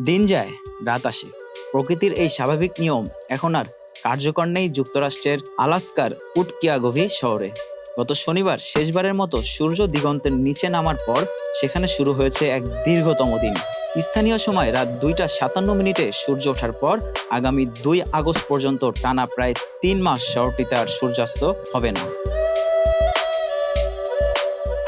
দিন যায়, রাত আসে। প্রকৃতির এই স্বাভাবিক নিয়ম এখন আর কার্যকর নেই যুক্তরাষ্ট্রের আলাস্কার উটকিয়াগোভি শহরে। গত শনিবার শেষবারের মতো সূর্য দিগন্তের নিচে নামার পর সেখানে শুরু হয়েছে এক দীর্ঘতম দিন। স্থানীয় সময় রাত 2টা 57 মিনিটে সূর্য ওঠার পর আগামী 2 আগস্ট পর্যন্ত টানা প্রায় 3 মাস শহরটিতে আর সূর্যাস্ত হবে না।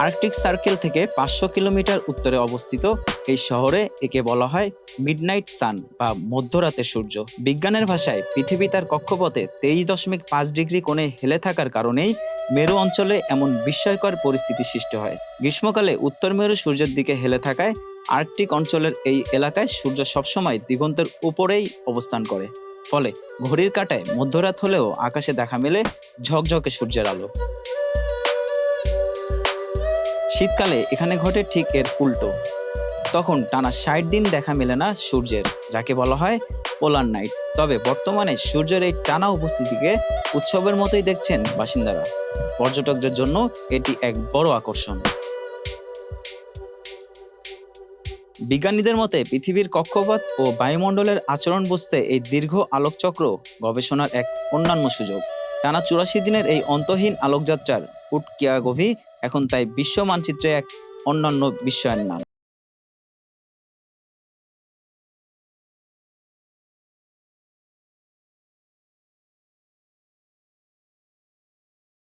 আর্কটিক সার্কেল থেকে 500 কিলোমিটার উত্তরে অবস্থিত এই শহরে একে বলা হয় মিডনাইট সান বা মধ্যরাতের সূর্য। বিজ্ঞানের ভাষায় পৃথিবী তার কক্ষপথে 23.5 ডিগ্রি কোণে হেলে থাকার কারণেই মেরু অঞ্চলে এমন বিস্ময়কর পরিস্থিতি সৃষ্টি হয়। গ্রীষ্মকালে উত্তর মেরু সূর্যের দিকে হেলে থাকায় আর্কটিক অঞ্চলের এই এলাকায় সূর্য সবসময় দিগন্তের উপরেই অবস্থান করে। ফলে ঘড়ির কাঁটায় মধ্যরাত হলেও আকাশে দেখা মেলে ঝকঝকে সূর্যের আলো। শীতকালে এখানে ঘটে ঠিক এর উল্টো। তখন টানা 60 দিন দেখা মেলে না সূর্যের, যাকে বলা হয় পোলার নাইট। তবে বর্তমানে সূর্যের এই টানা উপস্থিতিকে উৎসবের মতোই দেখছেন বাসিন্দারা। পর্যটকদের জন্য এটি এক বড় আকর্ষণ। বিজ্ঞানীদের মতে পৃথিবীর কক্ষপথ ও বায়ুমণ্ডলের আচরণ বুঝতে এই দীর্ঘ আলোকচক্র গবেষণার এক অন্যান্য সুযোগ। টানা 84 দিনের এই অন্তহীন আলোকযাত্রার উটকিয়াগোভি এখন তাই বিশ্ব মানচিত্রে এক অন্যান্য বিস্ময়ের নাম।